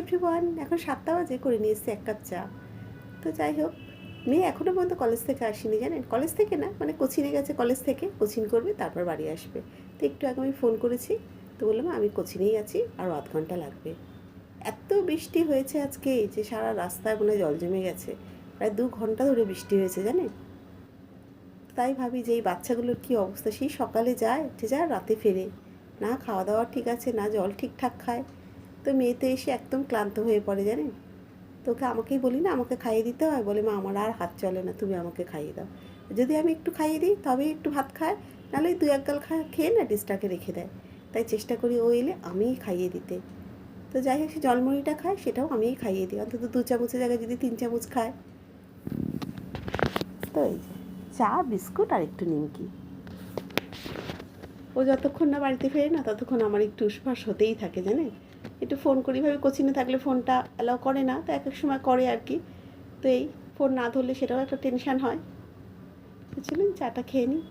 Everyone, এখন 7টা বাজে, করে নিয়ে এসেছি 1 কাপ চা। তো যাই হোক, মেয়ে এখনও পর্যন্ত কলেজ থেকে আসেনি জানেন, কলেজ থেকে না মানে কোচিংয়ে গেছে, কলেজ থেকে কোচিং করবে তারপর বাড়ি আসবে। তো একটু আগে আমি ফোন করেছি, তো বললাম আমি কোচিংয়েই আছি, আরও আধ ঘন্টা লাগবে। এত বৃষ্টি হয়েছে আজকে যে সারা রাস্তায় মনে হয় জল জমে গেছে, প্রায় 2 ঘন্টা ধরে বৃষ্টি হয়েছে জানেন। তাই ভাবি যে এই বাচ্চাগুলোর কী অবস্থা, সেই সকালে যায় যে যা রাতে ফেরে, না খাওয়া দাওয়া ঠিক আছে, না জল ঠিকঠাক খায়। তো মেয়ে তো এসে একদম ক্লান্ত হয়ে পড়ে জানেন। তোকে আমাকেই বলি না, আমাকে খাইয়ে দিতে হয়, বলে মা আমার আর হাত চলে না, তুমি আমাকে খাইয়ে দাও। যদি আমি একটু খাইয়ে দিই তবেই একটু ভাত খায়, নাহলে 2-1 গাল খেয়ে না ডিসটাকে রেখে দেয়। তাই চেষ্টা করি ও এলে আমিই খাইয়ে দিতে। তো যাই হোক, সে জলমুড়িটা খায় সেটাও আমিই খাইয়ে দিই, অন্তত 2 চামচের জায়গায় যদি 3 চামচ খায়। তো এই যে চা, বিস্কুট আর একটু নিমকি। ও যতক্ষণ না বাড়িতে ফেরে না ততক্ষণ আমার একটু উসফাস হতেই থাকে জানেন। একটু ফোন করি, ভাবে কোচিংয়ে থাকলে ফোনটা অ্যালাউ করে না, তো এক এক সময় করে আর কি। তো এই ফোন না ধরলে সেটাও একটা টেনশান হয়। তো চলুন চাটা খেয়ে নিই।